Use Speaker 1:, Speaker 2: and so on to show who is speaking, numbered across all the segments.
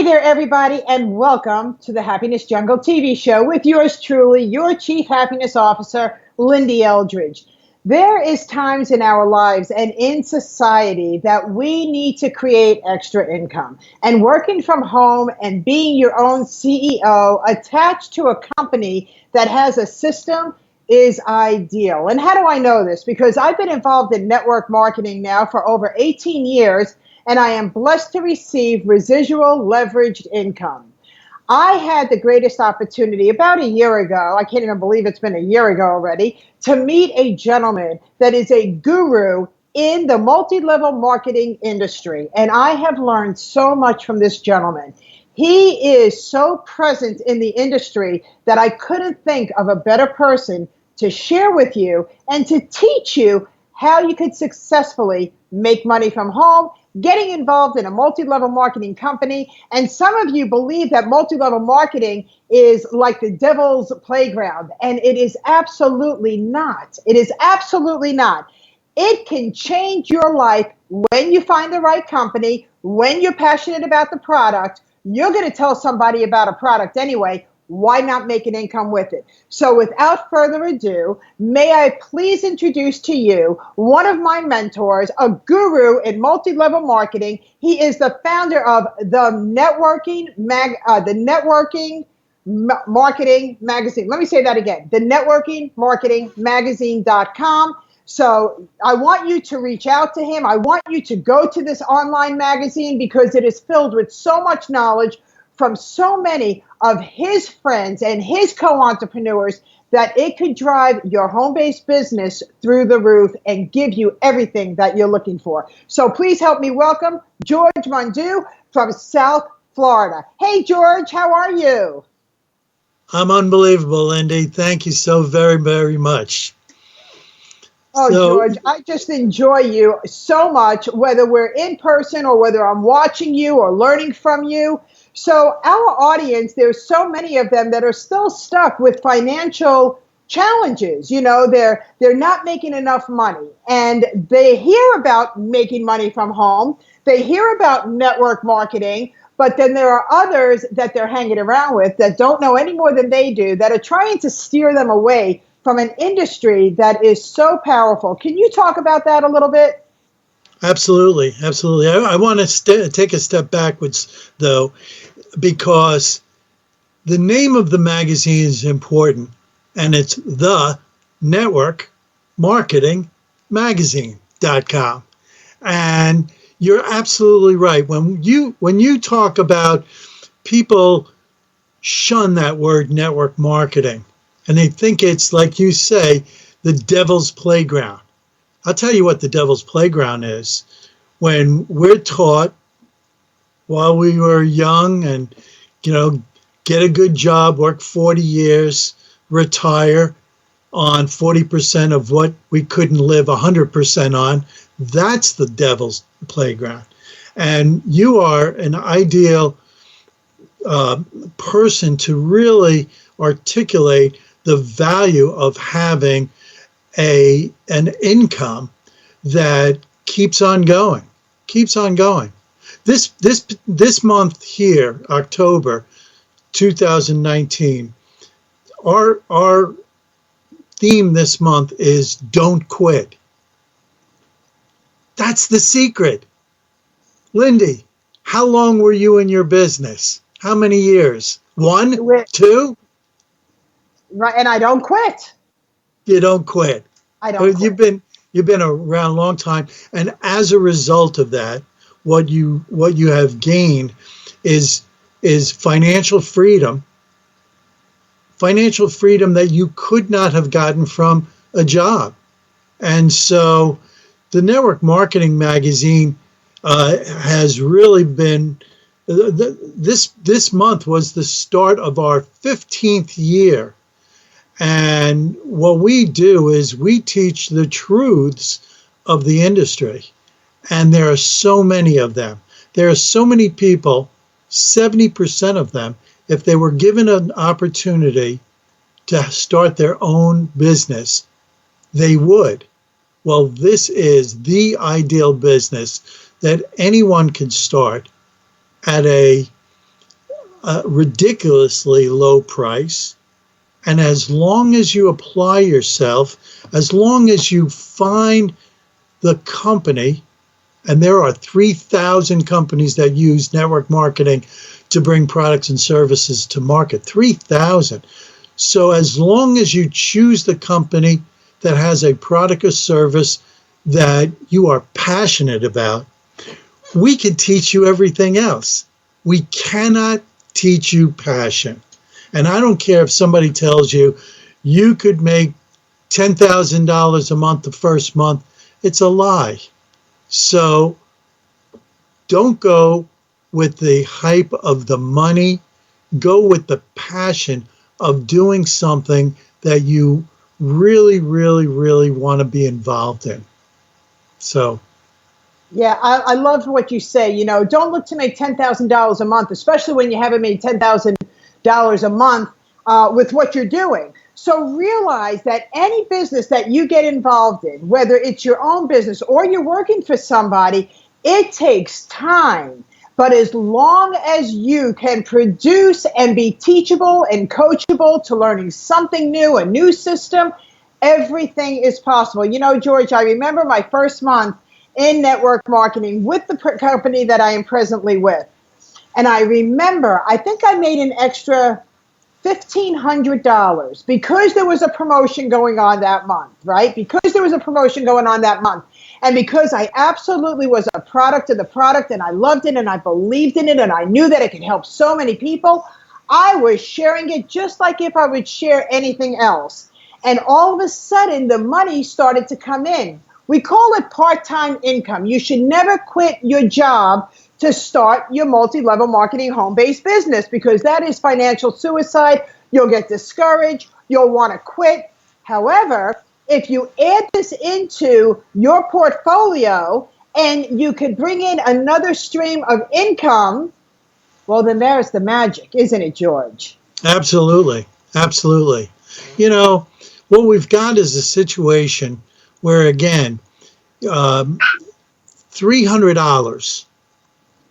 Speaker 1: there, everybody, and welcome to the Happiness Jungle TV show with yours truly, your Chief Happiness Officer, Lyn-Dee Eldridge. There is times in our lives and in society that we need to create extra income. And working from home and being your own CEO attached to a company that has a system is ideal. And how do I know this? Because I've been involved in network marketing now for over 18 years, and I am blessed to receive residual leveraged income. I had the greatest opportunity about a year ago, I can't even believe it's been a year ago already, to meet a gentleman that is a guru in the multi-level marketing industry. And I have learned so much from this gentleman. He is so present in the industry that I couldn't think of a better person to share with you and to teach you how you could successfully make money from home, getting involved in a multi-level marketing company. And some of you believe that multi-level marketing is like the devil's playground, and it is absolutely not. It is absolutely not. It can change your life when you find the right company, when you're passionate about the product. You're going to tell somebody about a product anyway. Why not make an income with it? So without further ado, may I please introduce to you one of my mentors, a guru in multi-level marketing. He is the founder of the Networking Marketing Magazine. Let me say that again, the Networking Marketing Magazine.com. So I want you to reach out to him. I want you to go to this online magazine because it is filled with so much knowledge from so many of his friends and his co-entrepreneurs that it could drive your home-based business through the roof and give you everything that you're looking for. So please help me welcome George Madiou from South Florida. Hey, George, how are you?
Speaker 2: I'm unbelievable, Lyn-Dee. Thank you so very, very much.
Speaker 1: Oh, George, I just enjoy you so much, whether we're in person or whether I'm watching you or learning from you. So our audience, there's so many of them that are still stuck with financial challenges. You know, they're not making enough money, and they hear about making money from home. They hear about network marketing, but then there are others that they're hanging around with that don't know any more than they do, that are trying to steer them away from an industry that is so powerful. Can you talk about that a little bit?
Speaker 2: Absolutely. Absolutely. I want to take a step backwards, though, because the name of the magazine is important, and it's the Network Marketing Magazine.com. And you're absolutely right. When you talk about, people shun that word network marketing, and they think it's, like you say, the devil's playground. I'll tell you what the devil's playground is. When we're taught while we were young and, get a good job, work 40 years, retire on 40% of what we couldn't live 100% on, that's the devil's playground. And you are an ideal person to really articulate the value of having an income that keeps on going. This month here, October 2019, our theme this month is don't quit. That's the secret. Lyn-Dee, how long were you in your business? How many years? 1, 2?
Speaker 1: Right, and I don't quit.
Speaker 2: You don't quit.
Speaker 1: I don't quit.
Speaker 2: You've been around a long time, and as a result of that, what you have gained is financial freedom. Financial freedom that you could not have gotten from a job. And so the Network Marketing Magazine has really been, this month was the start of our 15th year. And what we do is we teach the truths of the industry. And there are so many of them. There are so many people, 70% of them, if they were given an opportunity to start their own business, they would. Well, this is the ideal business that anyone can start at a a ridiculously low price. And as long as you apply yourself, as long as you find the company, and there are 3,000 companies that use network marketing to bring products and services to market, 3,000. So as long as you choose the company that has a product or service that you are passionate about, we can teach you everything else. We cannot teach you passion. And I don't care if somebody tells you you could make $10,000 a month the first month. It's a lie. So don't go with the hype of the money. Go with the passion of doing something that you really, really, really want to be involved in. So.
Speaker 1: Yeah, I love what you say. You know, don't look to make $10,000 a month, especially when you haven't made $10,000 a month with what you're doing. So realize that any business that you get involved in, whether it's your own business or you're working for somebody, it takes time. But as long as you can produce and be teachable and coachable to learning something new, a new system, everything is possible. You know, George, I remember my first month in network marketing with the company that I am presently with. And I remember, I think I made an extra $1,500 because there was a promotion going on that month, right? Because there was a promotion going on that month. And because I absolutely was a product of the product and I loved it and I believed in it and I knew that it could help so many people, I was sharing it just like if I would share anything else. And all of a sudden, the money started to come in. We call it part-time income. You should never quit your job to start your multi-level marketing home-based business because that is financial suicide. You'll get discouraged. You'll want to quit. However, if you add this into your portfolio and you could bring in another stream of income, well, then there's the magic, isn't it, George?
Speaker 2: Absolutely. Absolutely. You know, what we've got is a situation where, again, $300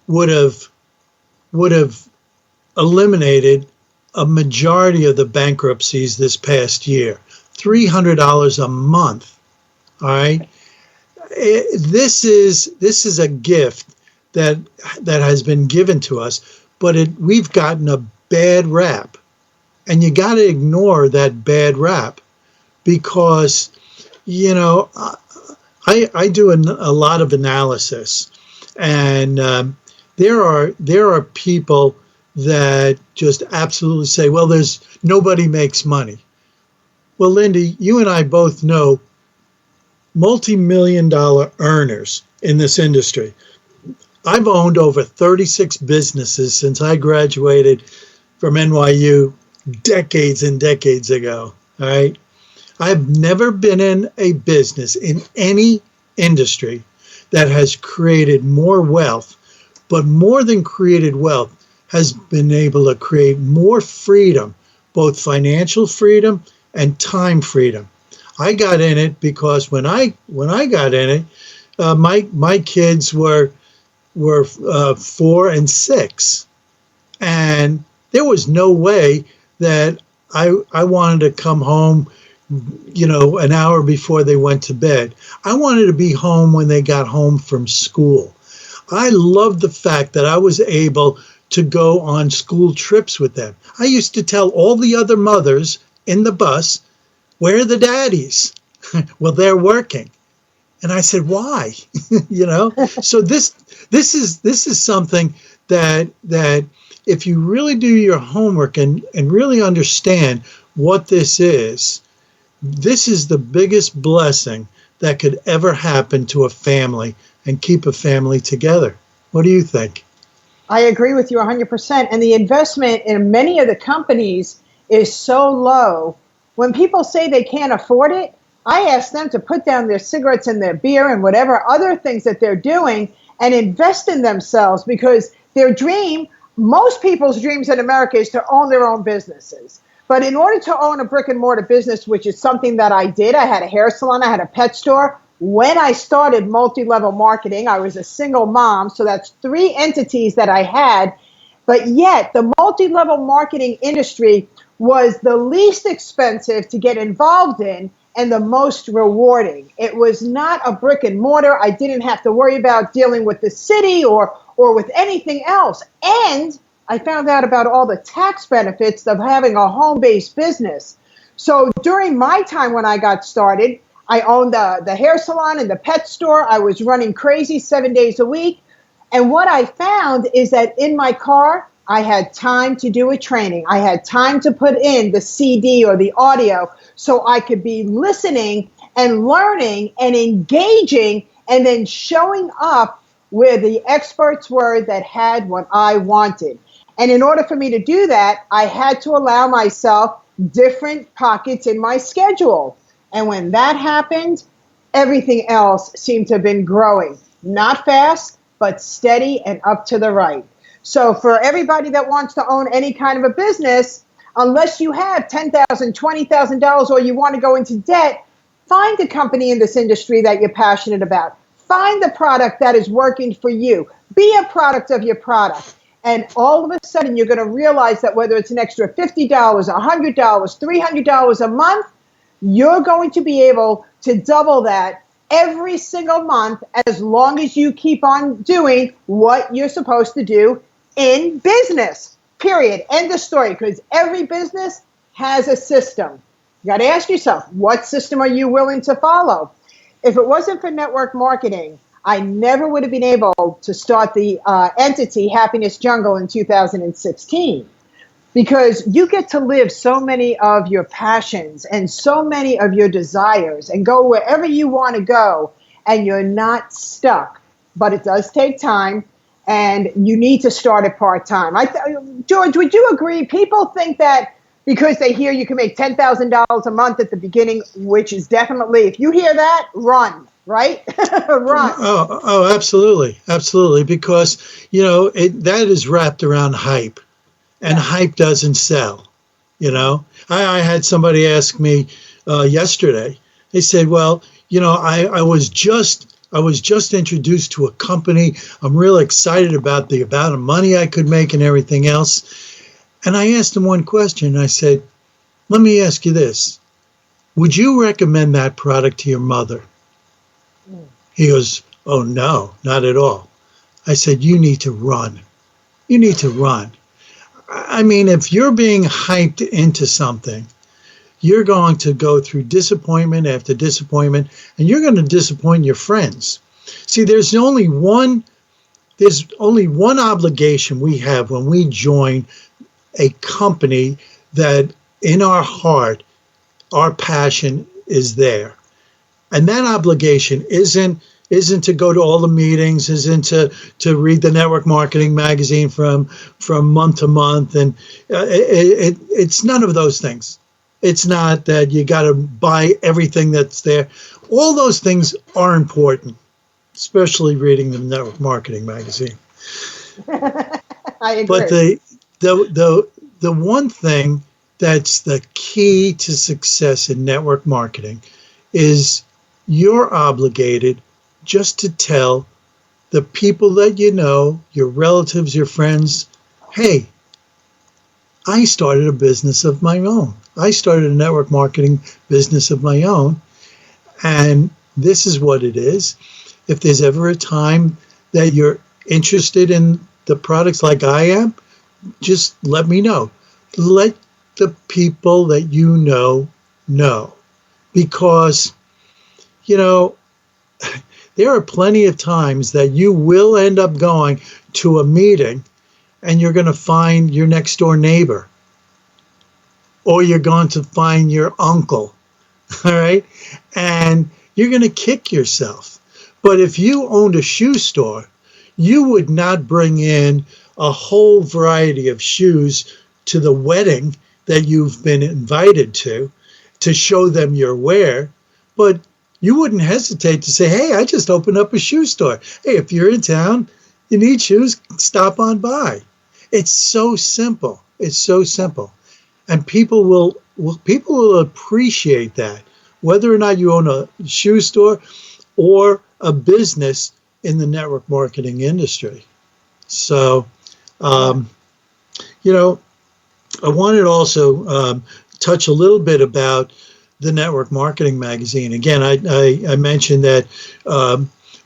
Speaker 2: would have eliminated a majority of the bankruptcies this past year. $300 a month. All right. This is a gift that has been given to us, but we've gotten a bad rap, and you got to ignore that bad rap because, you know, I do a lot of analysis, and there are people that just absolutely say, well, nobody makes money. Well, Lyn-Dee, you and I both know multi-million-dollar earners in this industry. I've owned over 36 businesses since I graduated from NYU decades and decades ago. All right. I've never been in a business in any industry that has created more wealth, but more than created wealth, has been able to create more freedom, both financial freedom and time freedom. I got in it because when I got in it, my kids were 4 and 6, and there was no way that I wanted to come home, you know, an hour before they went to bed. I wanted to be home when they got home from school. I loved the fact that I was able to go on school trips with them. I used to tell all the other mothers in the bus, where are the daddies? Well, they're working. And I said, why? You know, so this is something that if you really do your homework and really understand what this is the biggest blessing that could ever happen to a family and keep a family together. What do you think?
Speaker 1: I agree with you 100%. And the investment in many of the companies is so low. When people say they can't afford it, I ask them to put down their cigarettes and their beer and whatever other things that they're doing and invest in themselves, because their dream, most people's dreams in America, is to own their own businesses. But in order to own a brick and mortar business, which is something that I did, I had a hair salon, I had a pet store. When I started multi-level marketing, I was a single mom. So that's 3 entities that I had. But yet the multi-level marketing industry was the least expensive to get involved in and the most rewarding. It was not a brick and mortar. I didn't have to worry about dealing with the city or with anything else. And I found out about all the tax benefits of having a home-based business. So during my time when I got started, I owned the hair salon and the pet store. I was running crazy 7 days a week. And what I found is that in my car, I had time to do a training. I had time to put in the CD or the audio so I could be listening and learning and engaging and then showing up where the experts were that had what I wanted. And in order for me to do that, I had to allow myself different pockets in my schedule. And when that happened, everything else seemed to have been growing. Not fast, but steady and up to the right. So for everybody that wants to own any kind of a business, unless you have $10,000, $20,000, or you want to go into debt, find a company in this industry that you're passionate about. Find the product that is working for you. Be a product of your product. And all of a sudden, you're going to realize that whether it's an extra $50, $100, $300 a month, you're going to be able to double that every single month as long as you keep on doing what you're supposed to do in business, period. End of story, because every business has a system. You got to ask yourself, what system are you willing to follow? If it wasn't for network marketing, I never would have been able to start the entity Happiness Jungle in 2016. Because you get to live so many of your passions and so many of your desires and go wherever you want to go, and you're not stuck. But it does take time, and you need to start it part-time. George, would you agree? People think that because they hear you can make $10,000 a month at the beginning, which is definitely, if you hear that, run, right? Run.
Speaker 2: Oh, absolutely. Absolutely. Because, that is wrapped around hype. And hype doesn't sell, I had somebody ask me yesterday. They said, well, I was just introduced to a company. I'm really excited about the amount of money I could make and everything else. And I asked him one question. I said, let me ask you this. Would you recommend that product to your mother? He goes, oh, no, not at all. I said, you need to run. You need to run. I mean, if you're being hyped into something, you're going to go through disappointment after disappointment, and you're going to disappoint your friends. See, there's only one obligation we have when we join a company that in our heart, our passion is there. And that obligation isn't to go to all the meetings, isn't to read the network marketing magazine from month to month. And it's none of those things. It's not that you got to buy everything that's there. All those things are important, especially reading the network marketing magazine.
Speaker 1: I agree.
Speaker 2: But the one thing that's the key to success in network marketing is you're obligated just to tell the people that you know, your relatives, your friends, hey, I started a business of my own. I started a network marketing business of my own, and this is what it is. If there's ever a time that you're interested in the products like I am, just let me know. Let the people that you know. Because, there are plenty of times that you will end up going to a meeting and you're going to find your next door neighbor, or you're going to find your uncle, all right? And you're going to kick yourself. But if you owned a shoe store, you would not bring in a whole variety of shoes to the wedding that you've been invited to show them your wear, but you wouldn't hesitate to say, hey, I just opened up a shoe store. Hey, if you're in town, you need shoes, stop on by. It's so simple. It's so simple. And people will appreciate that, whether or not you own a shoe store or a business in the network marketing industry. So You know, I wanted to also touch a little bit about the Network Marketing Magazine. Again, I mentioned that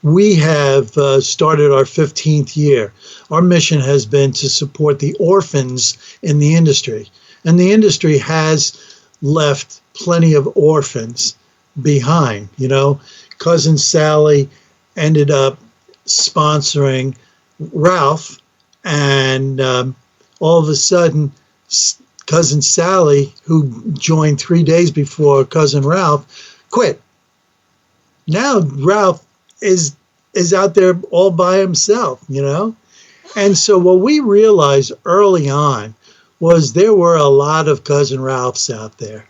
Speaker 2: we have started our 15th year. Our mission has been to support the orphans in the industry. And the industry has left plenty of orphans behind. You know, Cousin Sally ended up sponsoring Ralph, and all of a sudden, Cousin Sally, who joined 3 days before Cousin Ralph, quit. Now Ralph is out there all by himself, you know? And so what we realized early on was there were a lot of Cousin Ralphs out there.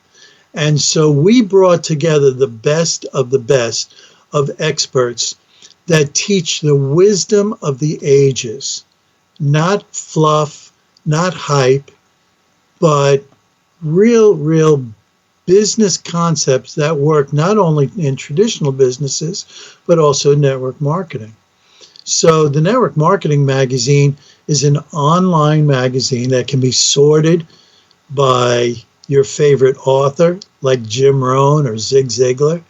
Speaker 2: And so we brought together the best of experts that teach the wisdom of the ages, not fluff, not hype, but real business concepts that work not only in traditional businesses, but also network marketing. So the Network Marketing Magazine is an online magazine that can be sorted by your favorite author, like Jim Rohn or Zig Ziglar,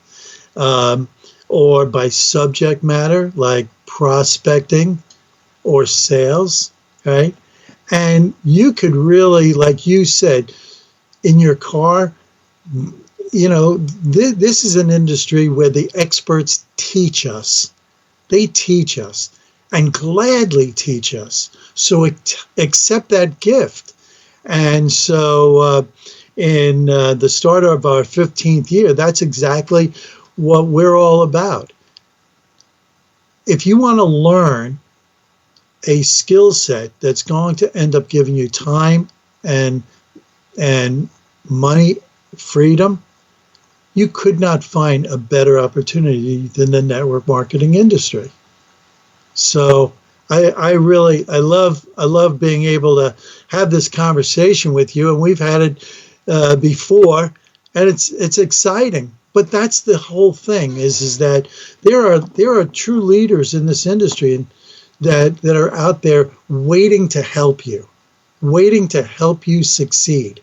Speaker 2: or by subject matter, like prospecting or sales, right? And you could really, like you said, in your car, you know, this is an industry where the experts teach us. They teach us and gladly teach us. So accept that gift. And so in the start of our 15th year, that's exactly what we're all about. If you want to learn a skill set that's going to end up giving you time and money, freedom, you could not find a better opportunity than the network marketing industry. So I love being able to have this conversation with you, and we've had it before, and it's exciting. But that's the whole thing is that there are true leaders in this industry and that are out there waiting to help you succeed.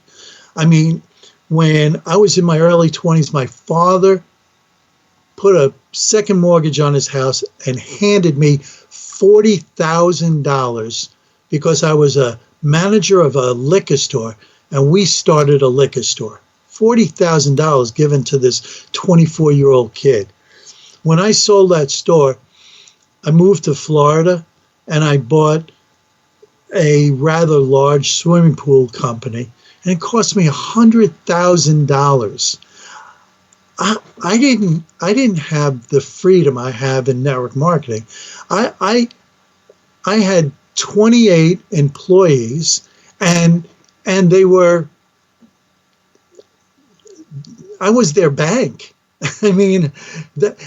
Speaker 2: I mean, when I was in my early 20s, my father put a second mortgage on his house and handed me $40,000 because I was a manager of a liquor store, and we started a liquor store. $40,000 given to this 24-year-old kid. When I sold that store, I moved to Florida and I bought a rather large swimming pool company, and it cost me $100,000. I didn't have the freedom I have in network marketing. I had 28 employees, and I was their bank. I mean,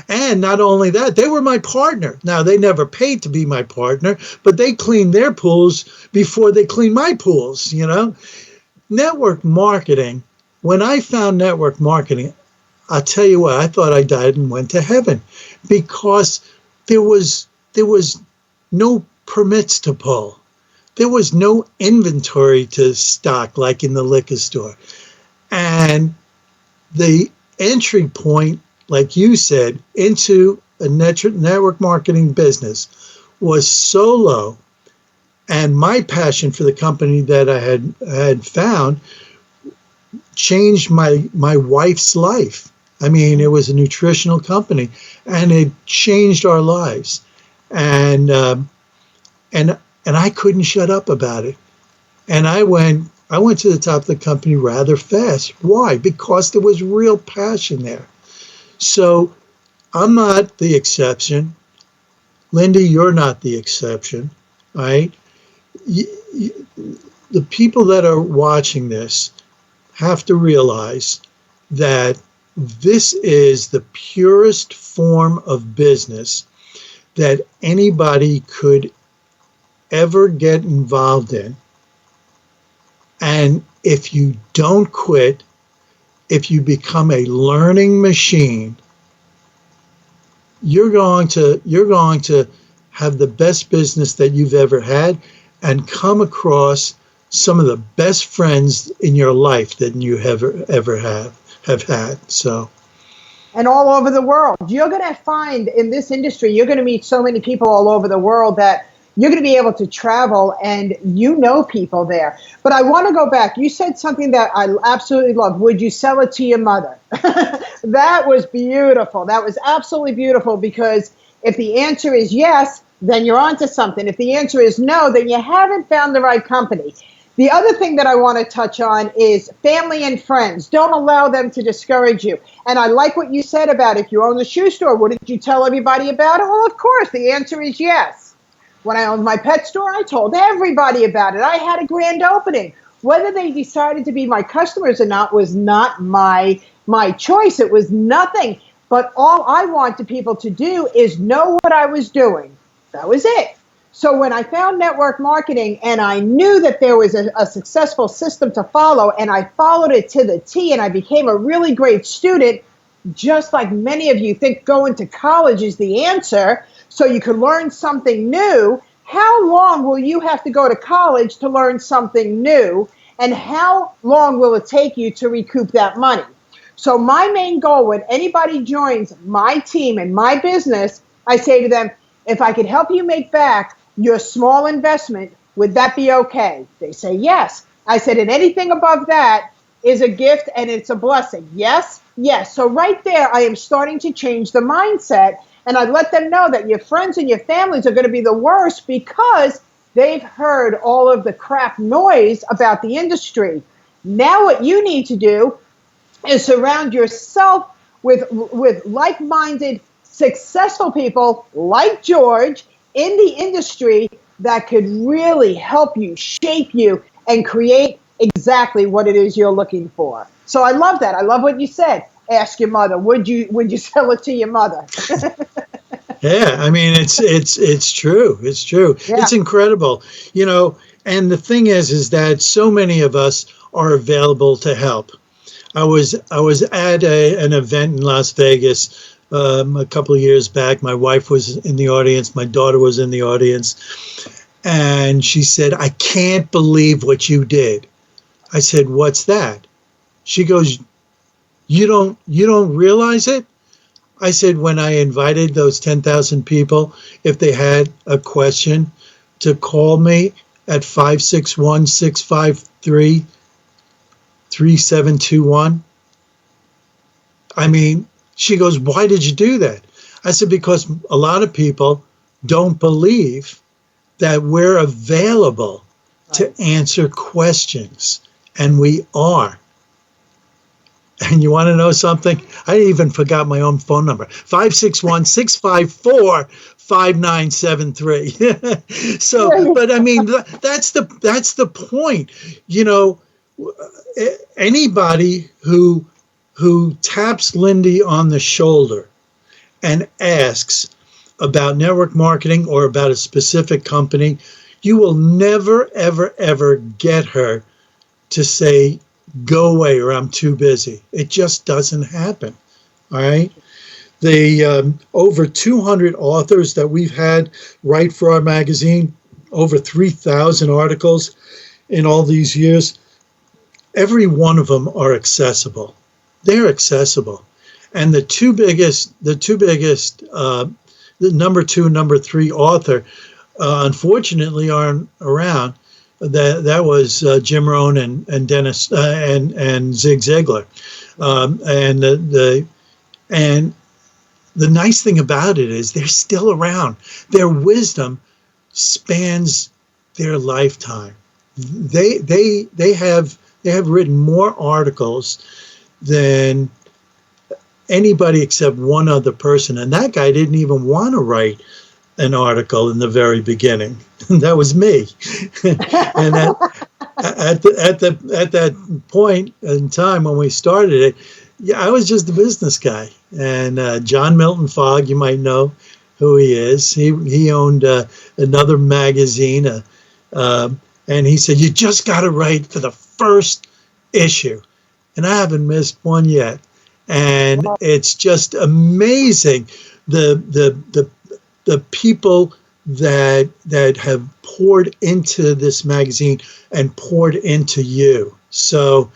Speaker 2: and not only that, they were my partner. Now, they never paid to be my partner, but they cleaned their pools before they cleaned my pools, you know? Network marketing, when I found network marketing, I'll tell you what, I thought I died and went to heaven because there was no permits to pull. There was no inventory to stock like in the liquor store. And the entry point, like you said, into a network marketing business was so low. And my passion for the company that I had found changed my wife's life. I mean, it was a nutritional company, and it changed our lives. And I couldn't shut up about it. And I went to the top of the company rather fast. Why? Because there was real passion there. So I'm not the exception. Lyn-Dee, you're not the exception, right? The people that are watching this have to realize that this is the purest form of business that anybody could ever get involved in. And if you don't quit, if you become a learning machine, you're going to have the best business that you've ever had and come across some of the best friends in your life that you ever have had. So.
Speaker 1: And all over the world. You're going to find in this industry, you're going to meet so many people all over the world that you're going to be able to travel and you know people there. But I want to go back. You said something that I absolutely love. Would you sell it to your mother? That was beautiful. That was absolutely beautiful, because if the answer is yes, then you're onto something. If the answer is no, then you haven't found the right company. The other thing that I want to touch on is family and friends. Don't allow them to discourage you. And I like what you said about if you own the shoe store, wouldn't you tell everybody about it? Well, of course, the answer is yes. When I owned my pet store, I told everybody about it. I had a grand opening. Whether they decided to be my customers or not was not my choice. It was nothing. But all I wanted people to do is know what I was doing. That was it. So when I found network marketing and I knew that there was a successful system to follow, and I followed it to the T, and I became a really great student, just like many of you think going to college is the answer so you can learn something new. How long will you have to go to college to learn something new? And how long will it take you to recoup that money? So my main goal when anybody joins my team and my business, I say to them, if I could help you make back your small investment, would that be okay? They say yes. I said, and anything above that is a gift and it's a blessing. Yes, yes. So right there, I am starting to change the mindset, and I let them know that your friends and your families are going to be the worst because they've heard all of the crap noise about the industry. Now what you need to do is surround yourself with like-minded, successful people like George in the industry that could really help you, shape you, and create exactly what it is you're looking for. So I love that. I love what you said. Ask your mother. Would you sell it to your mother?
Speaker 2: Yeah, I mean it's true. It's true.
Speaker 1: Yeah.
Speaker 2: It's incredible. And the thing is that so many of us are available to help. I was at an event in Las Vegas a couple of years back. My wife was in the audience. My daughter was in the audience. And she said, I can't believe what you did. I said, what's that? She goes, you don't realize it? I said, when I invited those 10,000 people, if they had a question, to call me at 561-653-3721. I mean, she goes, why did you do that? I said, because a lot of people don't believe that we're available to answer questions, and we are. And you want to know something? I even forgot my own phone number, 561-654-5973. So, but I mean, that's the point. Anybody who taps Lyn-Dee on the shoulder and asks about network marketing or about a specific company, you will never, ever, ever get her to say, go away or I'm too busy. It just doesn't happen. All right. The over 200 authors that we've had write for our magazine, over 3,000 articles in all these years, every one of them are accessible. They're accessible. And the number 2 and number 3 author, unfortunately, aren't around. That was Jim Rohn and Dennis and Zig Ziglar, and the nice thing about it is they're still around. Their wisdom spans their lifetime. They have written more articles than anybody except one other person, and that guy didn't even want to write an article in the very beginning. That was me. And at that point in time when we started it, I was just a business guy. And John Milton Fogg, you might know who he is. He owned another magazine, and he said, "You just got to write for the first issue," and I haven't missed one yet. And it's just amazing the people that have poured into this magazine and poured into you. So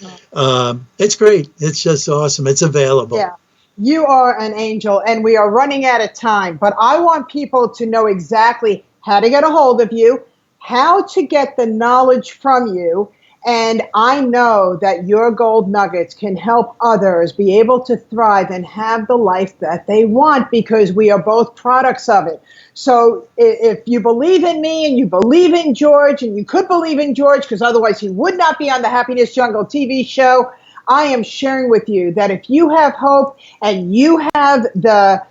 Speaker 2: it's great. It's just awesome. It's available.
Speaker 1: Yeah. You are an angel, and we are running out of time, but I want people to know exactly how to get a hold of you, how to get the knowledge from you, and I know that your gold nuggets can help others be able to thrive and have the life that they want, because we are both products of it. So if you believe in me and you believe in George, and you could believe in George because otherwise he would not be on the Happiness Jungle TV show, I am sharing with you that if you have hope and you have the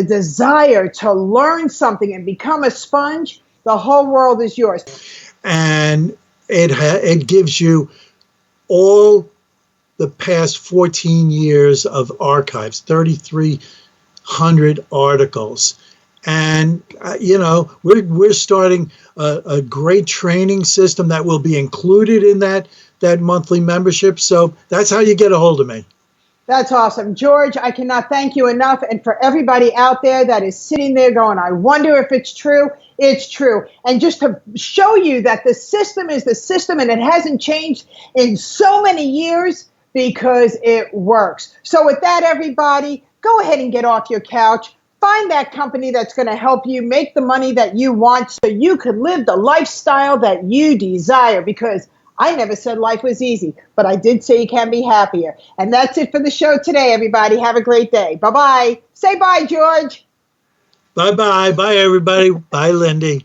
Speaker 1: desire to learn something and become a sponge, the whole world is yours.
Speaker 2: And it gives you all the past 14 years of archives, 3,300 articles. And, we're starting a great training system that will be included in that monthly membership. So that's how you get a hold of me.
Speaker 1: That's awesome. George, I cannot thank you enough. And for everybody out there that is sitting there going, I wonder if it's true, it's true. And just to show you that the system is the system and it hasn't changed in so many years, because it works. So with that, everybody, go ahead and get off your couch. Find that company that's going to help you make the money that you want so you can live the lifestyle that you desire, because I never said life was easy, but I did say you can be happier. And that's it for the show today, everybody. Have a great day. Bye-bye. Say bye, George.
Speaker 2: Bye-bye. Bye, everybody. Bye, Lyn-Dee.